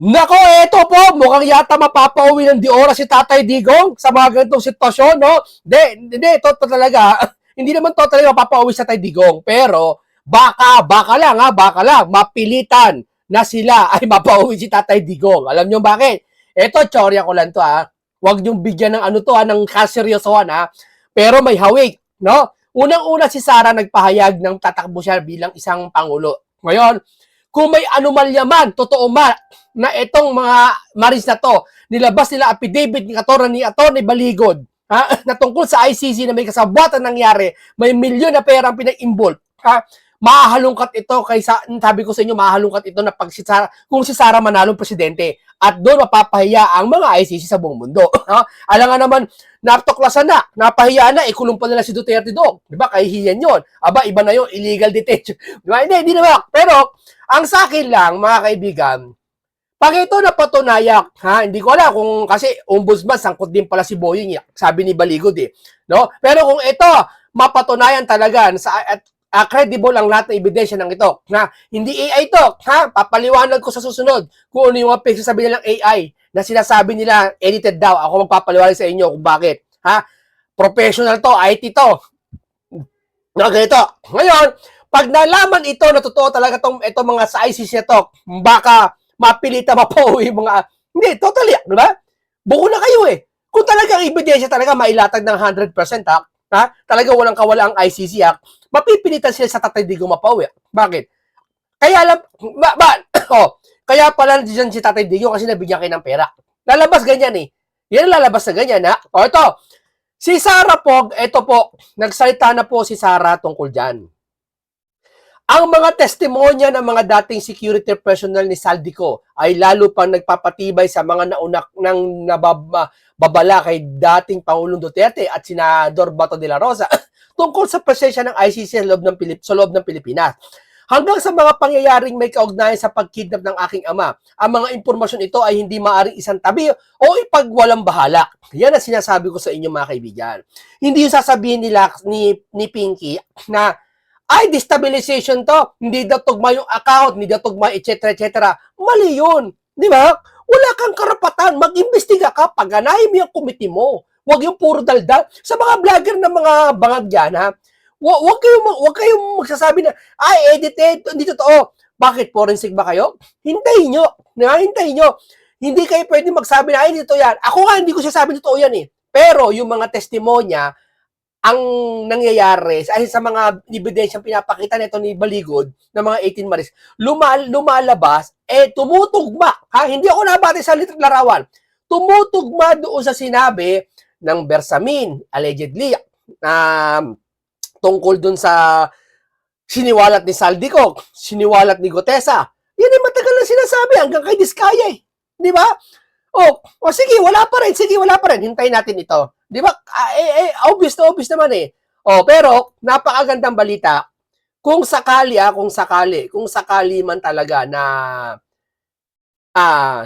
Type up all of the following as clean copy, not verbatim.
Nako, eto po, mukhang yata mapapauwi ng di oras si Tatay Digong sa mga ganitong sitwasyon, no? Hindi, ito talaga, hindi naman to talaga mapapauwi sa Tatay Digong, pero baka lang, baka lang, mapilitan na sila ay mapauwi si Tatay Digong. Alam nyo bakit? Eto, tsorya ko lang to, ha? Huwag niyong bigyan ng ano to, ng kaseryosohan, ha? Pero may hawig, no? Unang-una si Sara nagpahayag ng tatakbo siya bilang isang pangulo. Ngayon, kung may anomalya man, totoo man, na itong mga maris na to, nilabas nila affidavit ni Atty. Baligod, ha, na tungkol sa ICC na may kasabuatan nangyari, may milyon na pera ang pinag-involve, ha, mahalungkat ito sabi ko sa inyo, mahalungkat ito na kung si Sara manalong presidente at doon mapapahiya ang mga ICC sa buong mundo. Ha? Alam nga naman, natuklasan na, napahiya na, ikulong pa nila si Duterte doon. Di ba? Kahihiyan yun. Aba, iba na yun, illegal detention. Di ba? Hindi naman. Pero, ang sa akin lang, mga kaibigan, pag ito napatunayak, ha, hindi ko alam kung kasi ombudsman, sangkot din pala si Boying, sabi ni Baligod eh. No? Pero kung ito, mapatunayan talaga at credible ang lahat ng ebidensya ng ito, na hindi AI ito, ha? Papaliwanag ko sa susunod kung ano yung mga pinagsasabi nilang AI na sinasabi nila edited daw. Ako magpapaliwanag sa inyo kung bakit. Ha? Professional to, IT to. No, ganito. Ngayon, pag nalaman ito na totoo talaga itong mga sa ICC to, baka mapilita mapauwi mga, hindi, totally, di ba? Buko na kayo eh. Kung talagang ebidensya talaga mailatag ng 100%, ha? Talaga walang kawala ang ICC, ha? Mapipilitan sila sa Tatay Digong mapauwi. Bakit? Kaya alam, kaya pala dyan si Tatay Digong kasi nabigyan kayo ng pera. Lalabas ganyan eh. Yan lalabas na ganyan, ha? O ito, si Sara po, ito po, nagsalita na po si Sara tungkol dyan. Ang mga testimonya ng mga dating security personnel ni Saldico ay lalo pang nagpapatibay sa mga naunak ng nababala kay dating Pangulong Duterte at Senador Bato de la Rosa tungkol sa presensya ng ICC sa loob ng Pilipinas. Hanggang sa mga pangyayaring may kaugnayan sa pagkidnap ng aking ama, ang mga impormasyon ito ay hindi maaaring isang tabi o ipagwalang bahala. Yan ang sinasabi ko sa inyo mga kaibigan. Hindi yung sasabihin nila ni Pinky na ay, destabilization to. Hindi daw tugma yung account, hindi daw tugma, etc. etc. Mali yun. Di ba? Wala kang karapatan. Mag-imbestiga ka. Pagganahin mo yung committee mo. Huwag yung puro daldal. Sa mga vlogger na mga bangag dyan, ha? Huwag kayong magsasabi na, ay, edited, hindi totoo. Bakit? Forensic ba kayo? Hintayin nyo. Hintayin nyo. Hindi kayo pwede magsabi na, ay, hindi totoo yan. Ako nga, hindi ko sasabi totoo yan eh. Pero yung mga testimonya, ang nangyayari ay sa mga ebidensyang pinapakita nito ni Baligod ng mga 18 maris, lumalabas, tumutugma. Ha? Hindi ako nabati sa larawan. Tumutugma doon sa sinabi ng Bersamin, allegedly, tungkol doon sa siniwalat ni Saldico, siniwalat ni Gotesa. Yan ay matagal na sinasabi hanggang kay Diskaya eh. Di ba? Sige, wala pa rin. Sige, wala pa rin. Hintayin natin ito. Di ba? Obvious naman eh. Pero, napakagandang balita. Kung sakali man talaga na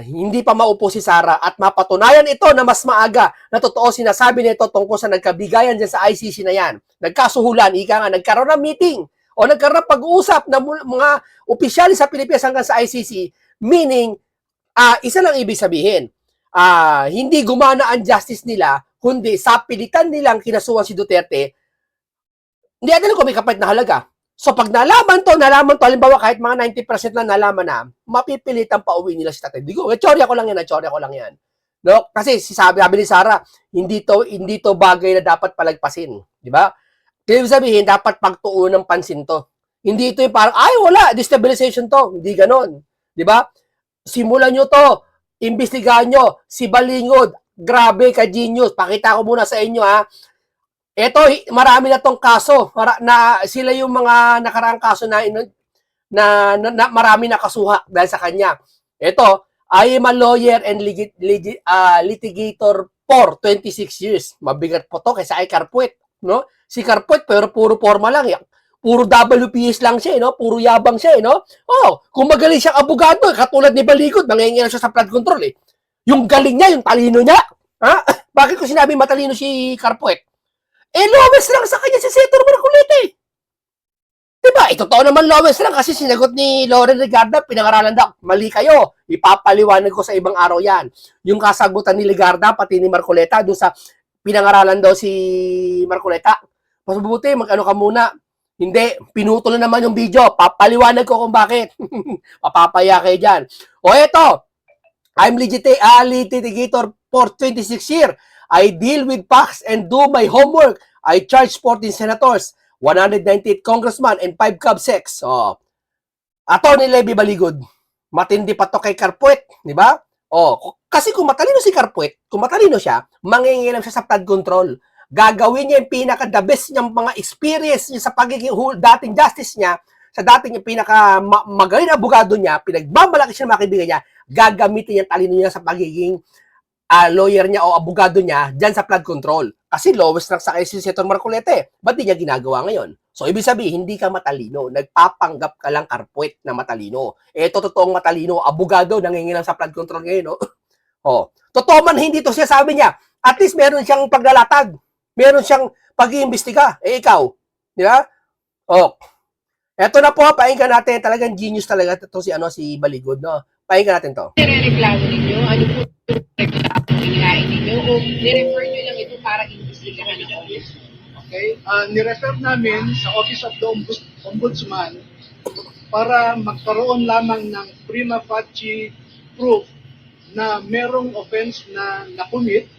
hindi pa maupo si Sara at mapatunayan ito na mas maaga na totoo sinasabi nito tungkol sa nagkabigayan dyan sa ICC na yan. Nagkasuhulan, nagkaroon ng meeting o nagkaroon ng pag-uusap ng mga opisyali sa Pilipinas hanggang sa ICC, meaning, isa lang ibig sabihin, hindi gumana ang justice nila, kundi sa pilitan nilang kinasuhan si Duterte, hindi natin kung may kapalit na halaga. So pag nalaman to, halimbawa kahit mga 90% na nalaman na, mapipilitan pa uwi nila si Tatay Digong. Tsorya ko lang yan. No? Kasi sabi ni Sara, hindi to bagay na dapat palagpasin. Di ba? Ibig sabihin, dapat pagtuunan ng pansin to. Hindi ito yung parang, ay wala, destabilization to. Hindi ganon. Di ba? Simulan nyo to. Imbestigahan nyo. Si Balingod, grabe ka genius. Pakita ko muna sa inyo ha. Ito, marami na tong kaso. Na sila yung mga nakaraang kaso na marami na kasuha dahil sa kanya. Ito, I am a lawyer and litigator for 26 years. Mabigat po to kaysa kay Carpuet. No? Si Carpuet, pero puro forma lang. Puro WPS lang siya, no? Puro yabang siya, no? Kung magaling siyang abogado, katulad ni Baligod, mangyayain siya sa flood control, eh. Yung galing niya, yung talino niya. Ha? Bakit ko sinabi matalino si Carpuet? Lowest lang sa kanya si Senator Marcoleta, eh. Diba? Totoo naman, Lois lang kasi sinagot ni Lauren Legarda, pinangaralan daw, mali kayo. Ipapaliwanag ko sa ibang araw yan. Yung kasagutan ni Legarda, pati ni Marcoleta, doon sa pinangaralan daw si Marcoleta. Mas mabuti, mag-ano ka muna. Hindi, pinutol na naman yung video. Papaliwanag ko kung bakit. Papapaya kayo dyan. O eto, I'm litigator for 26 years. I deal with facts and do my homework. I charge 14 senators, 198 congressman, and 5 COP6. Oh. Attorney Levy Baligod, matindi pa to kay Carpuet, di ba? Oh, kasi kung matalino si Carpuet, kung matalino siya, mangingilam siya sa flood control. Gagawin niya yung pinaka-the best niyang mga experience niya sa pagiging dating justice niya, sa dating yung pinaka-magaling na abogado niya, pinagmamalaki siya ng mga kaibigan niya, gagamitin yung talino niya sa pagiging lawyer niya o abogado niya dyan sa flood control. Kasi lowest lang sa kay si Senator Marcolete. Ba't di niya ginagawa ngayon? So, ibig sabihin, hindi ka matalino. Nagpapanggap ka lang Carpuet na matalino. Ito, totoong matalino. Abogado, nangingilang sa flood control ngayon, no? Oh. Totoo man, hindi to siya sabi niya. At least, meron siyang paglalatag. Meron siyang pag-iimbestiga. Ikaw. Di ba? Oh. Eto na po, pakinggan natin. Talagang genius talaga ito si Baligod, no? Pakinggan natin to. Nirereklamo ninyo? Ano po reklamo hinahin ninyo? O nirefer nyo lang ito para imbestigahan ng office? Okay? Nirefer namin sa Office of the Ombudsman para magkaroon lamang ng prima facie proof na merong offense na nakumit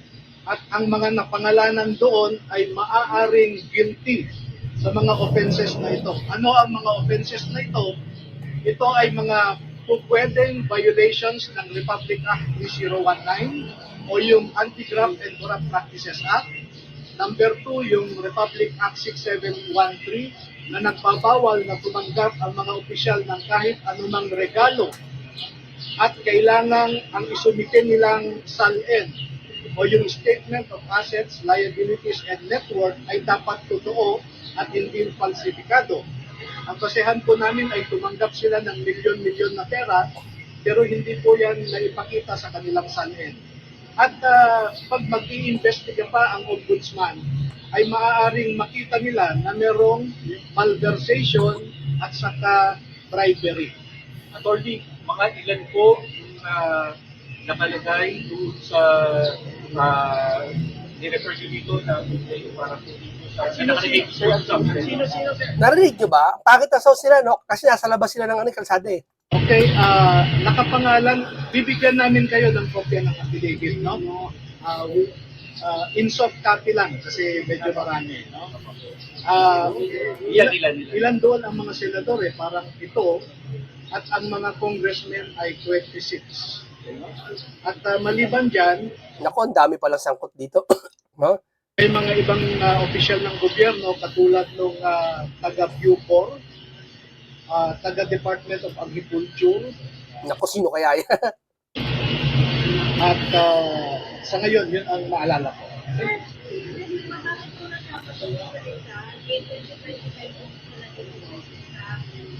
at ang mga napangalanan doon ay maaaring guilty sa mga offenses na ito. Ano ang mga offenses na ito? Ito ay mga pwedeng violations ng Republic Act 3019 o yung Anti-Graft and Corrupt Practices Act. Number 2, yung Republic Act 6713 na nagbabawal na tumanggap ang mga opisyal ng kahit anumang regalo at kailangang ang isumitin nilang SALN o yung Statement of Assets, Liabilities, and Net Worth ay dapat totoo at hindi falsifikado. Ang basehan po namin ay tumanggap sila ng milyon-milyon na pera pero hindi po yan naipakita sa kanilang SALN. At pag mag-iimbestiga pa ang ombudsman, ay maaaring makita nila na merong malversation at saka bribery. Attorney, mga ilan po nakalagay doon sa ni-refer nyo dito na para po dito sa nakalagay sa Sino, sir? Narinig nyo ba? Bakit nasaw sila, no? Kasi nasa labas sila ng kalsada eh. Okay, nakapangalan, bibigyan namin kayo ng kopya ng affidavit, no? In soft copy lang kasi medyo marami, no? Ilan doon ang mga senador eh, parang ito, at ang mga congressmen ay 26. No? At maliban dyan, Naku, ang dami palang sangkot dito. No? may mga ibang opisyal ng gobyerno katulad ng taga-Bucor, taga-Department of Agriculture, Naku, sino kaya yan? at sa ngayon, yun ang maalala ko.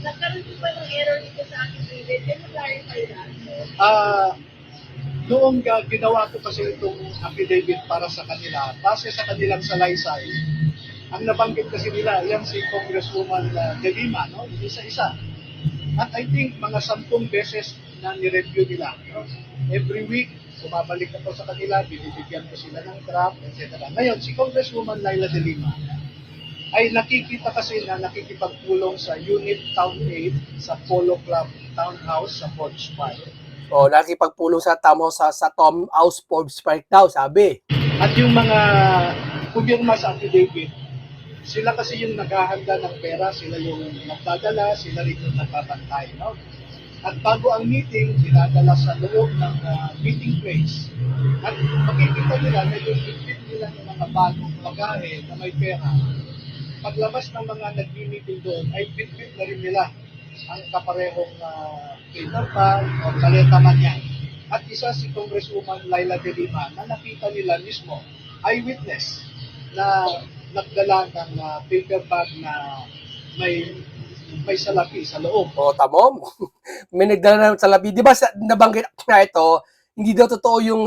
Nagkaroon po ba ng error dito sa aking previous? Can you clarify that? Noong ginawa ko kasi itong affidavit para sa kanila, base sa kanilang salaysay, ang nabanggit kasi nila, yan si Congresswoman De Lima, no? Isa-isa. At I think mga 10 beses na ni-review nila. No? Every week, bumabalik ako sa kanila, binibigyan ko sila ng draft, etc. Ngayon, si Congresswoman Laila De Lima ay nakikita kasi na nakikipagpulong sa Unit Town 8 sa Polo Club Townhouse sa Forge Park. O, nakikipagpulong sa Tom House Forbes Park daw, sabi. At yung mga pumirma sa affidavit, sila kasi yung naghahanda ng pera, sila yung nagdadala, sila rin yung nagbabantay. No? At bago ang meeting, dinadala sa loob ng meeting place. At makikita nila na yung bitbit nila ng mga bagong lagahe na may pera. Paglabas ng mga nag-meeting doon, ay bitbit na rin nila ang kaparehong paper bag o kaleta man yan. At isa si Congresswoman Laila De Lima na nakita nila mismo, eyewitness, na nagdala ng paper bag na may salapi sa loob. O, tamo. May nagdala ng salapi. Di ba nabanggit na ito, hindi daw totoo yung,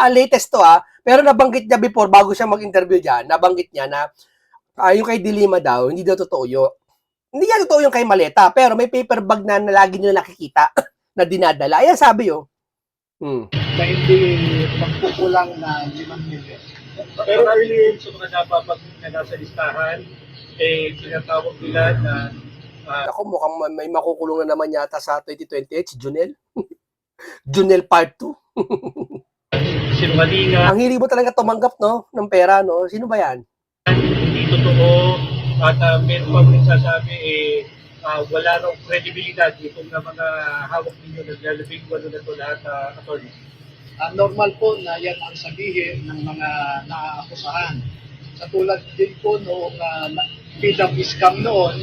latest to pero nabanggit niya before, bago siya mag-interview dyan, nabanggit niya na Yung kay Dilima daw, hindi daw totoo yun. Hindi nga totoo yung kay Maleta, pero may paper bag na lagi nyo nakikita na dinadala. Ayan sabi yun. Na hindi magkukulang na 5 million. Pero earlier sa mga napapagod na nasa listahan, tinatawag nila na Ako, mukhang may makukulong na naman yata sa 2028, si Junel. Junel Part 2. sinungalingan, Ang hilig mo talaga tumanggap, no? Ng pera, no? Sino ba yan? hindi totoo, at meron pa rin sasabi, wala raw kredibilidad itong na mga hawak ninyo naglalabing walo na ito lahat, attorney. Normal po na yan ang sabihin ng mga naaakusahan. Sa tulad din po noong PW scam noon,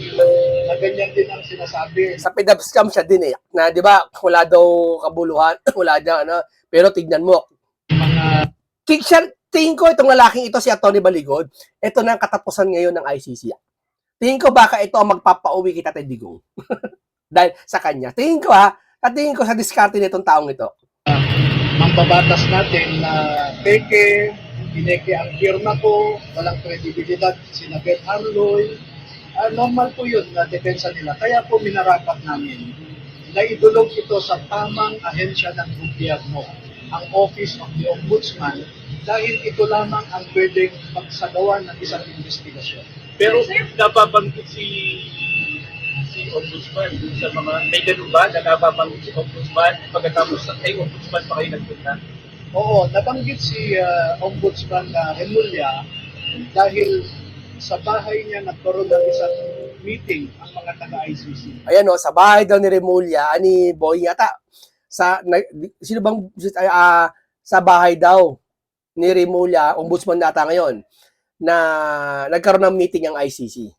na ganyan din ang sinasabi. Sa PDAP scam siya din eh. Na, di ba, wala daw kabuluhan, wala daw, ano. Pero tignan mo. Mga Tingin ko itong lalaking ito, si Atty. Baligod, ito na ang katapusan ngayon ng ICC. Tingin ko baka ito ang magpapauwi kita Tatay Digong. Dahil sa kanya. Tingin ko at tingin ko sa diskarte nitong taong ito. mambabatas natin na peke, pineke ang firma ko, walang kredibilidad, sina Ben Arloy. Normal po yun na depensa nila. Kaya po minarapat namin na idulog ito sa tamang ahensya ng gobyerno, ang Office of the Ombudsman, dahil ito lamang ang pwedeng magsagawa ng isang investigasyon. Pero napabanggit si Ombudsman dun sa mga, may ganun ba na napabanggit si Ombudsman pagkatapos ay Ombudsman pa kayo nagpunta? Oo, nabanggit si Ombudsman Remulla dahil sa bahay niya nagkaroon ng isang meeting ang mga taga-ICC. Ayan o, sa bahay daw ni Remulla, ni Boy yata, sino bang, sa bahay daw ni Remulla, ombudsman data ngayon, na nagkaroon ng meeting ang ICC.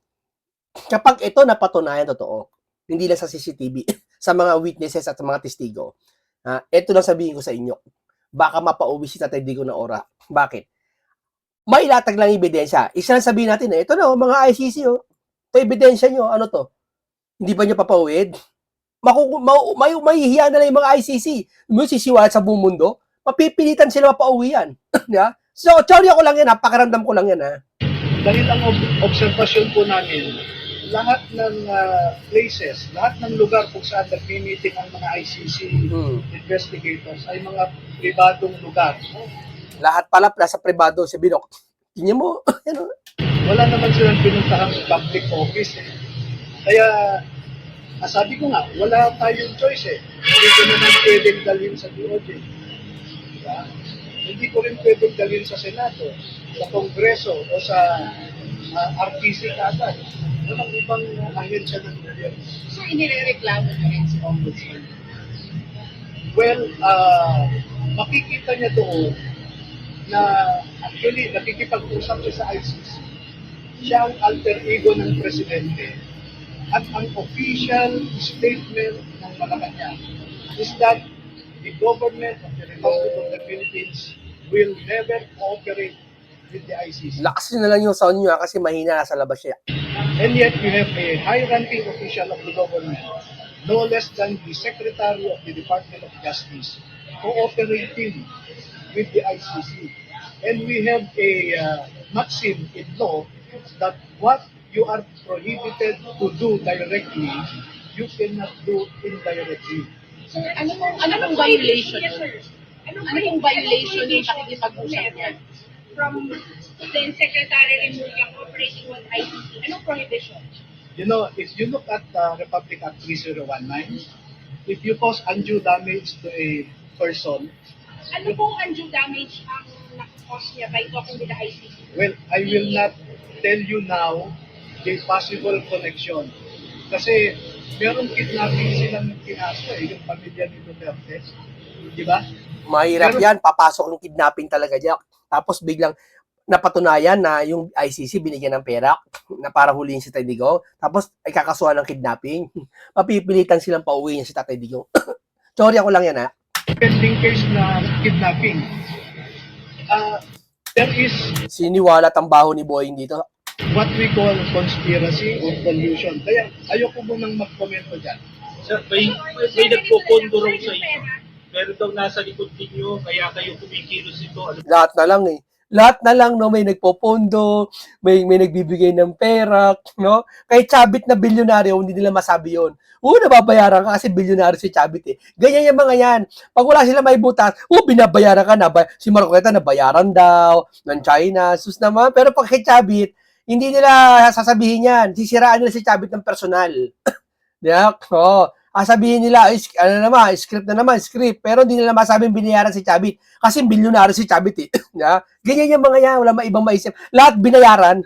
Kapag ito napatunayan totoo, hindi lang sa CCTV, sa mga witnesses at sa mga testigo, ito lang sabihin ko sa inyo, baka mapauwi si Tatay Digong na ora. Bakit? May ilatag lang ebidensya. Isa lang sabihin natin, ito na, mga ICC, ito ebidensya nyo, ano to? Hindi ba nyo papauwid? Mahihiya na lang yung mga ICC. Yung sisiwalat sa buong mundo, mapipilitan sila mapauwi yan. Yeah? So, teorya ko lang yan, pakaramdam ko lang yan. Dahil ang obserbasyon po namin, lahat ng places, lahat ng lugar kung saan nag-meeting ang mga ICC investigators ay mga pribadong lugar. Lahat pala nasa privado si Binok. Tingnan mo, ano? Wala naman silang pinuntahang public office. Kaya, sabi ko nga, wala tayong choice eh. Hindi ko naman pwedeng dalhin sa DOJ. Diba? Hindi ko rin pwedeng dalhin sa Senado, sa Kongreso, o sa RTC kaagad. Walang ibang ahensya ng gobyerno. So, inireklamo nyo rin si Ombudsman. Well, makikita niya doon na actually nakikipag-usap siya sa ICC. Siya ang alter ego ng presidente. At ang official statement ng Malacanang is that the government of the Republic of the Philippines will never cooperate with the ICC. Lakas nyo na lang yung sound nyo kasi mahina nasa labas siya. And yet we have a high-ranking official of the government, no less than the Secretary of the Department of Justice, cooperating with the ICC. And we have a maxim in law that what you are prohibited to do directly, you cannot do indirectly. Sir, ano pong violation? Ano pong violation ng pakikipag-usap niya? From then Secretary Remulla cooperating with ICC. Anong prohibition? You know, if you look at Republic Act 3019, if you cause undue damage to a person, Ano pong undue damage ang nakakos niya by talking with the ICC? well, I will not tell you now the possible connection. Kasi merong kidnapping silang kinaso yung pamilya ni Duterte. Di ba? Mahirap Pero- yan, papasok ng kidnapping talaga dyan. Tapos biglang napatunayan na yung ICC binigyan ng pera na para huliin si Tatay Digong. Tapos ay kakasuhan ng kidnapping. Mapipilitan silang pauwiin si Tatay Digong. Teorya ko lang yan Pending case na kidnapping. There is Siniwalat ang baho ni Boying dito. what we call conspiracy or collusion. Kaya ayoko munang mag-komento dyan. Sir, may nagpopondo raw sa inyo. Meron daw nasa likod ninyo, kaya kayo kumikilos ito. Ano Lahat na lang Lahat na lang, no, may nagpopondo, may nagbibigay ng pera, no? Kahit Chabit na bilyonaryo, hindi nila masabi yon. Nababayaran ka kasi bilyonaryo si Chabit eh. Ganyan yung mga yan. Pag wala sila may butas, binabayaran ka na. Si Marcoleta nabayaran daw ng China, sus naman. Pero pag kay Chabit, hindi nila sasabihin yan. Sisiraan nila si Chabit ng personal. Yeah, sabihin nila, script. Pero hindi nila masabing binayaran si Chabit. Kasi bilyonaryo si Chabit eh. Yeah? Ganyan yung mga yan, wala maibang maisip. Lahat binayaran.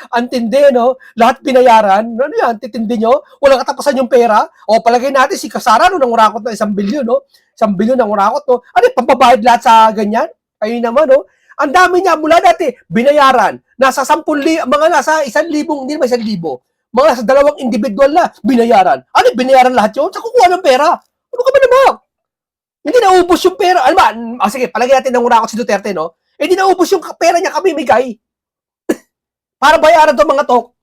Antindi, no? Lahat binayaran. Ano yan, titindi nyo? Walang katapusan yung pera. O, palagay natin si Kasara, no, nangurakot na 1 bilyon, no? 1 bilyon nangurakot, no? Ano, pampabayad lahat sa ganyan? Ayun naman, no? Ang dami niya, mula dati, binayaran. Nasa 10,000, mga nasa 1,000, hindi naman 1,000. Mga nasa 2 individual na, binayaran. Ano, binayaran lahat yun? Sa kukuha ng pera. Ano ka ba naman? Hindi naubos yung pera. Ano ba? Sige, palagay natin nangurakot si Duterte, no? Hindi naubos yung pera niya kami migay. Para bayaran to mga tok.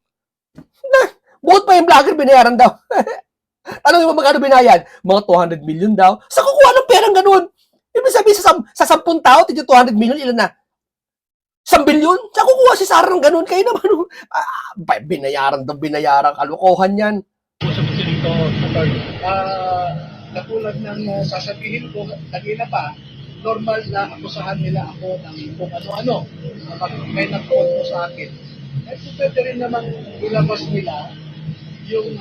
Buot pa yung vlogger, binayaran daw. Tanong mo magkano binayad? Mga 200 million daw. Sa kukuha ng perang ganun? Ibig sabihin sa 10 tao, 200 million, ilan na? 1 bilyon? Sa kukuha si Sara ng ganun? Kayo naman, binayaran, kalokohan yan. Katulad ng sasabihin ko kanina pa, normal na akusahan nila ako ng kung ano-ano kapag may nag-call po sa akin. At pwede rin naman ilabas nila yung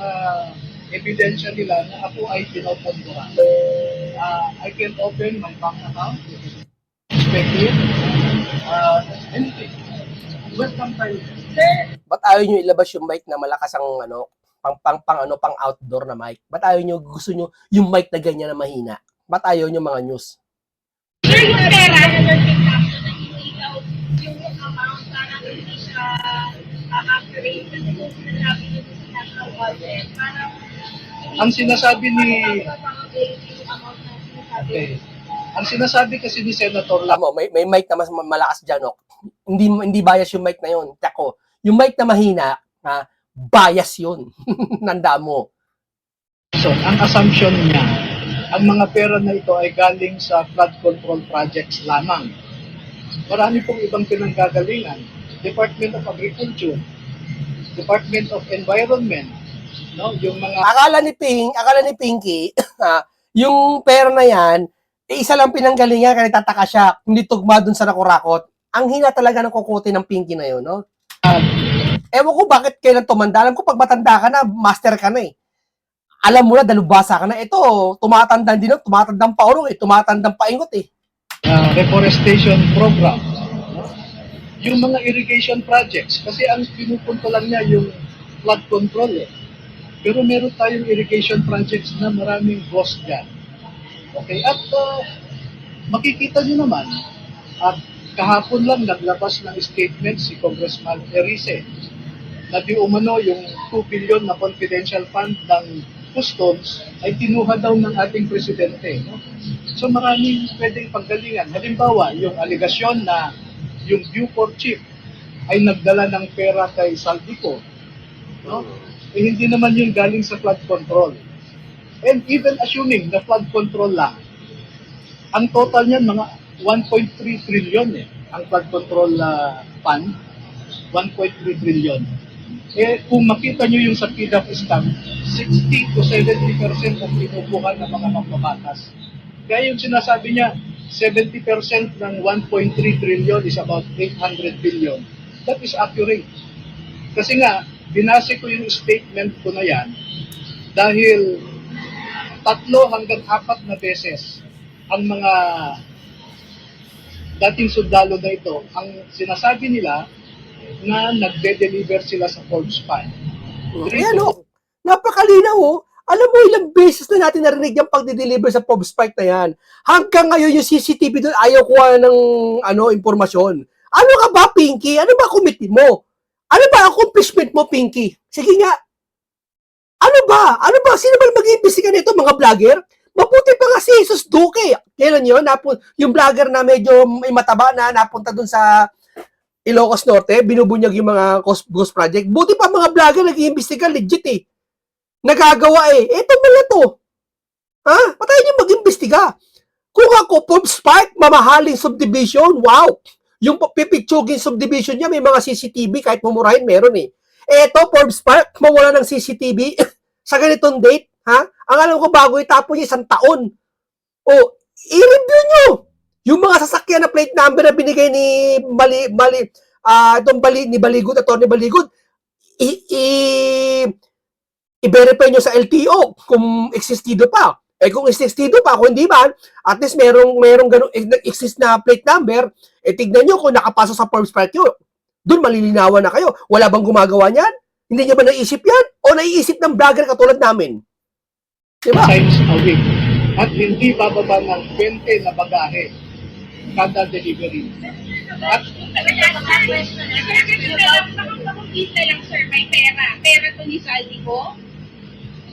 ebidensya nila na ako ay pinopondohan. I can open my bank account, perspective, anything. Welcome tayo. Ba't ayaw nyo ilabas yung mic na malakas ang pang outdoor na mic? Ba't ayaw nyo, gusto nyo yung mic na ganyan na mahina? Ba't ayaw nyo mga news? Sir, yung pera na nag-take action na hindi daw yung amount na hindi siya accurate kasi kung sinasabi niyo sa national budget, parang Ang sinasabi ni yung amount na sinasabi. Okay. Ang sinasabi kasi ni Senator Lam, Tama, may mic na mas malakas dyan, no? Hindi bias yung mic na yun. Tako, yung mic na mahina, bias yun. Nanda mo. ang assumption niya, ang mga pera na ito ay galing sa flood control projects lamang. Marami pong ibang pinanggagalingan. Department of Agriculture, Department of Environment, no? Yung mga Akala ni Pinky, yung pera na yan, isa lang pinanggalingan kaya tataka siya, hindi tugma dun sa nakurakot. Ang hina talaga ng kukuti ng Pinky na yun, no? Ewan ko bakit kailan tumanda. Alam ko pag matanda ka na, master ka na eh. Alam mo na, dalubasa ka na. Ito, tumatandang din, tumatandang paurong eh, tumatandang paingot eh. reforestation program, no? Yung mga irrigation projects, kasi ang pinupunto lang niya yung flood control eh. Pero meron tayong irrigation projects na maraming cost dyan. Okay, at makikita nyo naman, at kahapon lang naglabas ng statement si Congressman Erice na di umano yung 2 billion na confidential fund ng customs ay tinuha daw ng ating presidente. No? So maraming pwedeng panggalingan. Halimbawa, yung aligasyon na yung Bucor chief ay nagdala ng pera kay Saldico. No? Eh, hindi naman yung galing sa flood control. And even assuming na flood control lang, ang total niyan mga 1.3 trillion eh. Ang flood control fund, 1.3 trillion. Eh, kung makita nyo yung sa PDAP scam, 60 to 70% ang pinupuhan ng mga magbabatas. Kaya yung sinasabi niya, 70% ng 1.3 trillion is about 800 billion. That is accurate. Kasi nga, binase ko yung statement ko na yan dahil 3 hanggang 4 na beses ang mga dating sundalo na ito, ang sinasabi nila na nagde-deliver sila sa Forbes Fund. Ayan o, napakalinaw o. Alam mo, ilang beses na natin narinig yung pagde-deliver sa Forbes Spike na yan. Hanggang ngayon yung CCTV doon ayaw kuha ng impormasyon. Ano ka ba, Pinky? Ano ba committee mo? Ano ba accomplishment mo, Pinky? Sige nga. Ano ba? Sino ba mag-iimbestiga nito, mga vlogger? Mabuti pa nga si Jesus Duque. Kailan yun? Yung vlogger na medyo may mataba na napunta doon sa Ilocos Norte, binubunyag yung mga ghost project. Buti pa mga vlogger nag-iimbestiga, legit eh. Nagagawa eh. Eto mga to. Ha? Patayin niyo mag-imbestiga. Kung ako, Forbes Park, mamahaling subdivision, wow. Yung pipitsugin subdivision niya, may mga CCTV, kahit mumurahin, meron eh. Eto, Forbes Park, mawala ng CCTV sa ganitong date, ha? Ang alam ko, bago itapon niya, 1 taon. O, i-review nyo yung mga sasakyan na plate number na binigay ni ni Baligod, Atty. Baligod, i-verify nyo sa LTO kung existido pa. Eh kung existido pa, kung hindi ba, at least merong ganun exist na plate number, tignan nyo kung nakapasok sa Forbes Park yun. Doon malilinawan na kayo. Wala bang gumagawa niyan? Hindi nyo ba naisip yan? O naiisip ng vlogger katulad namin? Diba? times a week at hindi bababa ng 20 na bagahe kada delivery. At Nakakita lang, sir, may pera. Pera to ni Saldico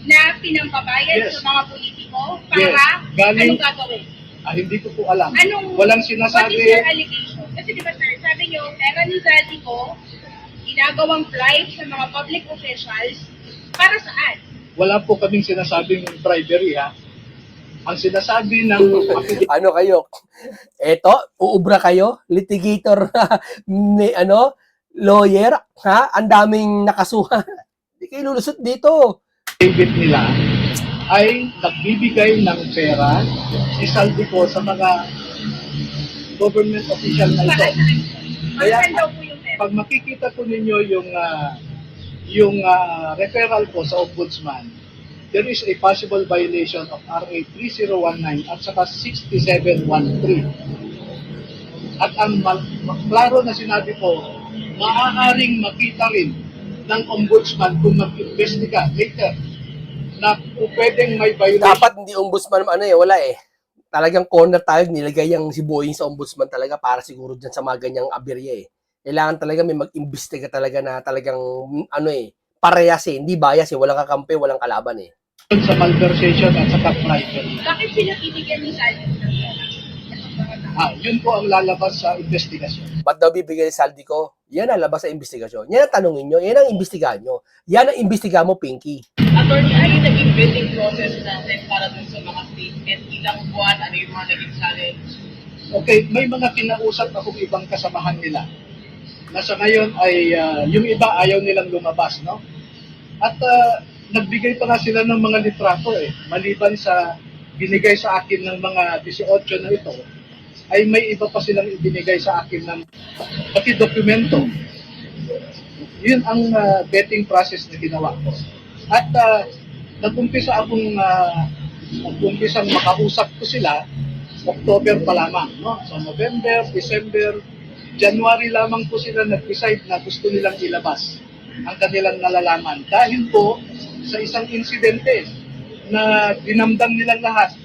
na pinampabayad Yes. sa mga politiko Yes. para Galing- anong gagawin? hindi ko po alam. What Walang is sinasabi. your allegation? Kasi di ba, sir, sabi niyo, pera ni Saldico, ginagawang bribe sa mga public officials para saan? Wala po kaming sinasabing bribery, ha. Ang sinasabi ng Ano kayo? Eto, uubra kayo, litigator, ni lawyer, ha? Ang daming nakasuhan. Hindi kayo lulusot dito. affidavit nila ay nagbibigay ng pera si Saldico sa mga government official na ito. Para saan? Para Kaya- saan daw po yung pera? Pag makikita po ninyo yung referral po sa Ombudsman, there is a possible violation of RA 3019 at saka 6713. At ang klaro na sinabi ko, maaaring makita rin ng Ombudsman kung mag-investiga later na kung pwedeng may violation. Dapat hindi ombudsman, wala eh. Talagang corner tayo, nilagay yung si Boying sa ombudsman talaga para siguro dyan sa mga ganyang aberya eh. Kailangan talaga may mag-imbestiga talaga na talagang, parehas eh, hindi bias eh, walang kakampi, walang kalaban eh. Sa malversation at saka bribery. Bakit sila bibigyan ni Saldico ng pera? Itong mga tao. Yun po ang lalabas sa investigasyon. Ba't daw bibigay ni Saldico? Yan ang labas sa investigasyon. Yan ang tanongin nyo, yan ang imbestigahan nyo. Yan ang imbestigahan mo, Pinky. Attorney, ano yung naging vetting process natin para dun sa mga statement? Ilang buwan, ano yung mga naging challenge? Okay, may mga kinausap akong ibang kasamahan nila na sa ngayon ay yung iba ayaw nilang lumabas, no? At nagbigay pa nga sila ng mga litrato eh. Maliban sa binigay sa akin ng mga 18 na ito, ay may iba pa silang ibinigay sa akin ng pati dokumento. Yun ang vetting process na ginawa ko. At nag-umpisang makausap ko sila October pa lamang, no? So November, December, January lamang po sila nag-decide na gusto nilang ilabas ang kanilang nalalaman. Dahil po sa isang insidente na dinamdam nilang lahat,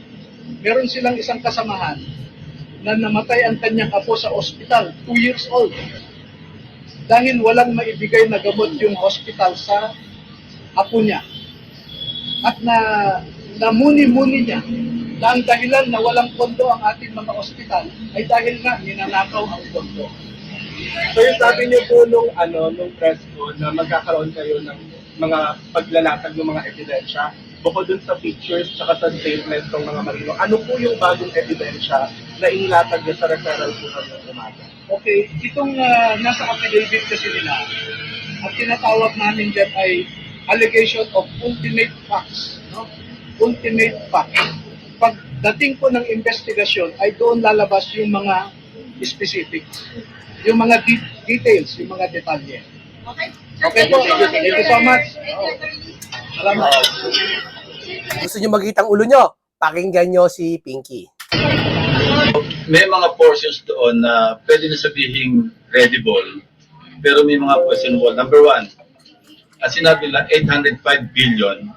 meron silang isang kasamahan na namatay ang kanyang apo sa ospital, 2 years old. Dahil walang maibigay na gamot yung hospital sa apo niya. At namuni-muni niya na ang dahilan na walang pondo ang ating mga ospital ay dahil nga ninanakaw ang pondo. So yung sabi niyo po nung press ko na magkakaroon kayo ng mga paglalatag ng mga ebidensya, bukod dun sa pictures at sa statement ng mga marino, ano po yung bagong ebidensya na inilatag niyo sa referral po ng umaga? Okay, itong nasa affidavit kasi nila, ang tinatawag namin dyan ay allegation of ultimate facts. No? Ultimate facts. Pagdating po ng investigasyon, ay doon lalabas yung mga specifics. Yung mga details, yung mga detalye. Okay? Okay po, thank you so much. Salamat. Gusto nyo magkitang ulo nyo? Pakinggan nyo si Pinky. May mga portions doon na pwede na sabihing credible, pero may mga questionable. Number one, as sinabi nila, 805 billion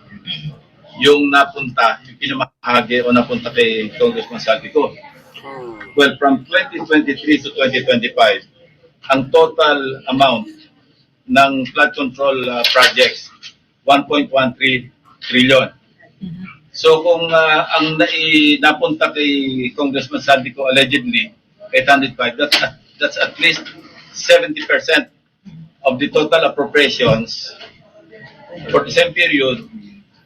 yung napunta, yung pinamahagi o napunta kay Congressman Saldico. Well, from 2023 to 2025, ang total amount ng flood control projects, 1.13 trillion. So kung ang napunta kay Congressman Saldico allegedly 805, that's at least 70% of the total appropriations for the same period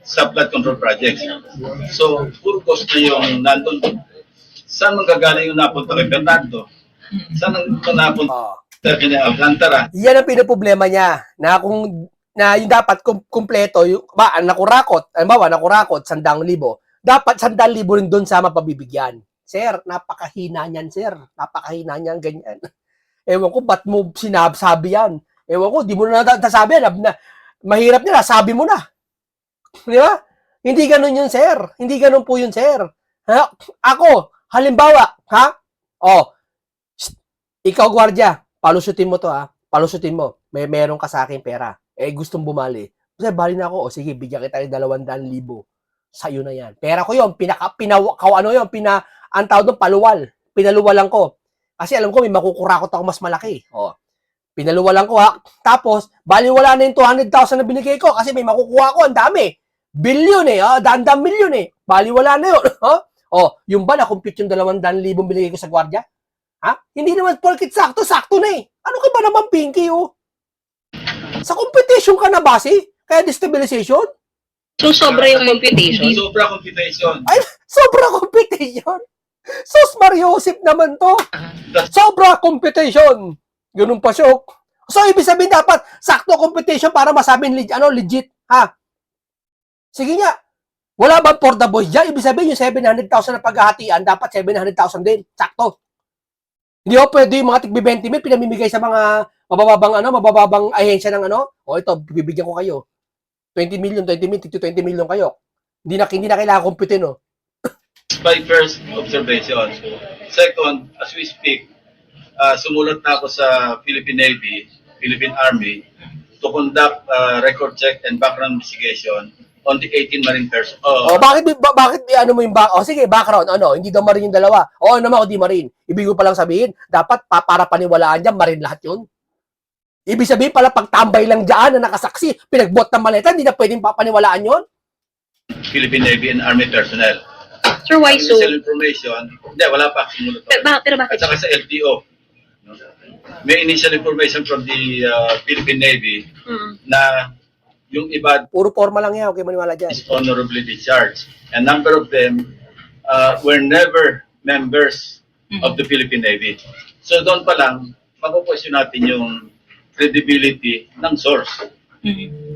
sa flood control projects. So puro cost na yung nandun. Saan manggagaling yung napunta kay Bernardo? Saan ang napunta Oh. kanya Alcantara? Yan ang pinaproblema niya na kung na yung dapat kumpleto yung nakurakot, nakurakot 100,000, dapat 100,000 rin doon sa mapabibigyan. Sir, napakahina niyan, sir. Napakahina niyan ganyan. Ewan ko ba't mo sinasabi yan. Ewan ko, di mo na nasabi na mahirap nila, sabi mo na. Di ba? Hindi ganun yun, sir. Hindi ganun po yun, sir. Ha? Ako, halimbawa, ha? Oh, ikaw, gwardiya, palusutin mo to, ha? Palusutin mo. Meron ka sa akin pera. Gustong bumali. Sir, bali na ako. O sige, bigyan kita ng 200,000. Sa'yo na yan. Pera ko yun. Ang tawag doon, paluwal. Pinaluwalan ko. Kasi alam ko, may makukurakot ako mas malaki. O, pinaluwalan ko, ha? Tapos, bali wala na yung 200,000 na binigay ko kasi may makukuha ko. Ang dami. Billion daan-daan milyon Bali wala na yun. O, yung ba na-compute yung 200,000 binigay ko sa gwardiya? Ha? Hindi naman porkit sakto na Ano ka ba naman, Pinky, Sa competition ka na base? Kaya destabilization? So, sobra yung computation. Sobra computation. Ay, sobra competition. Sus Mariosip naman to. Sobra competition. Ganun pa siya. So, ibig sabihin dapat sakto competition para masabing legit. Ha? Sige nga. Wala bang for the boys dyan? Ibig sabihin yung 700,000 na paghahatian, dapat 700,000 din. Sakto. Hindi ko pwede yung mga tig-20 mil pinamimigay sa mga mabababang ahensya ng ito, bibigyan ko kayo. 20 million, 20 million kayo. Hindi na kailangan kumputin, My first observation. Second, as we speak, sumulat na ako sa Philippine Navy, Philippine Army, to conduct record check and background investigation on the 18 marine persons. Bakit mo yung sige, background, hindi daw marine yung dalawa. Naman ako di marine. Ibig ko palang sabihin, dapat para paniwalaan dyan, marine lahat yun. Ibig sabihin pala, pagtambay lang dyan na nakasaksi, pinagbot ng maleta, hindi na pwedeng papaniwalaan yun. Philippine Navy and Army personnel. Sir, why so? Initial information, hindi, wala pa sumulat ako. Pero At bakit? saka sa LTO. May initial information from the Philippine Navy na yung iba Puro forma lang yan, okay maniwala dyan. is honorably discharged. A number of them were never members of the Philippine Navy. So doon pa lang, makukwestiyon natin yung credibility ng source.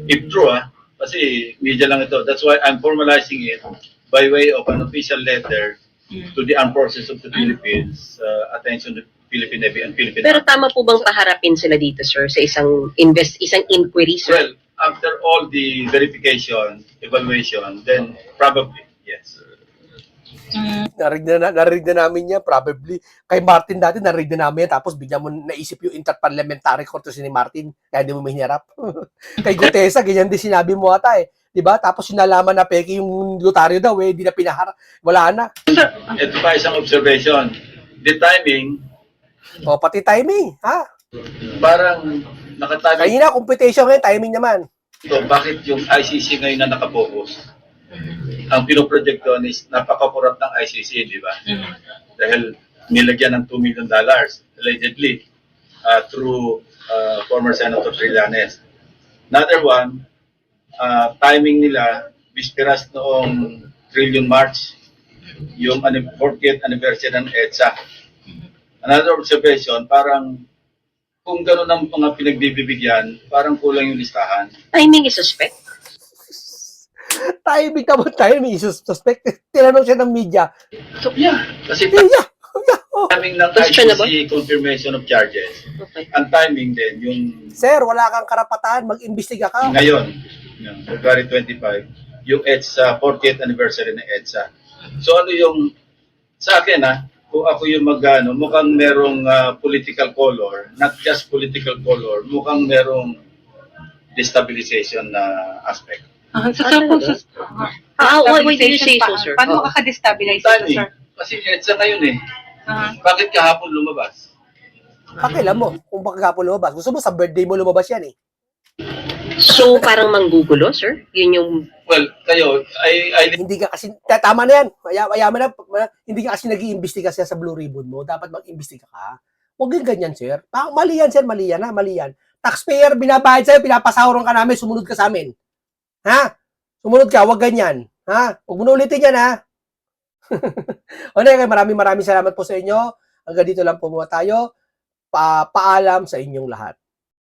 If true, kasi media lang ito. That's why I'm formalizing it by way of an official letter to the Armed Forces of the Philippines, attention to Philippine Navy and Philippine Pero Army. tama po bang paharapin sila dito, sir, sa isang inquiry, sir? Well, after all the verification, evaluation, then probably, yes. Narinig na namin yan, probably. Kay Martin dati, narinig na namin yan, tapos bigyan mo naisip yung interparliamentary courtesy ni Martin, kaya di mo mahinarap. Kay Gutesa, ganyan din sinabi mo ata Diba? Tapos yung nalaman na peke yung Lotario daw, di na pinahara. Wala na. Ito pa isang observation. The timing, Pati timing, ha? parang nakatiming Kanina, computation ngayon, timing naman. ito, bakit yung ICC ngayon na nakapokus? Ang pinoproject doon is napaka-corrupt ng ICC, di ba? Dahil nilagyan ng $2 million allegedly through former Senator Trillanes. Another one, timing nila, bisperas noong Trillion March, yung 40th anniversary ng EDSA. Another observation, parang kung gano'n ang mga pinagbibigyan, parang kulang yung listahan. Timing is suspect. Timing, suspect. Tinanong siya ng media. So, yeah. Kasi Yeah. timing ng Questionable? ICC confirmation of charges. Okay. Ang timing din, yung Sir, wala kang karapatan, mag-imbestiga ka. ngayon, yung February 25, yung EDSA, 40th anniversary ng EDSA. So ano yung, sa akin kung ako yung mukhang merong political color, not just political color, mukhang merong destabilization na aspect. Why do you say so, sir? Paano makaka-destabilize ito, Timing, sir? kasi EDSA ngayon Bakit kahapon lumabas? Pakialam mo, kung pagkakapon lumabas. Gusto mo sa birthday mo lumabas yan So, parang manggugulo, sir? Yun yung... Well, kayo, Hindi ka kasi, tama na yan. Ayaman na, hindi ka kasi nag-iimbestiga siya sa Blue Ribbon mo. Dapat mag-imbestiga ka. Huwag yung ganyan, sir. Mali yan, sir. Mali yan. Taxpayer, binabayad sa'yo, pinapasahuran ka namin, sumunod ka sa amin. Ha? Sumunod ka, huwag ganyan. Ha? Huwag mo na ulitin yan, ha? Okay, maraming salamat po sa inyo. Hanggang dito lang po muna tayo. Paalam sa inyong lahat.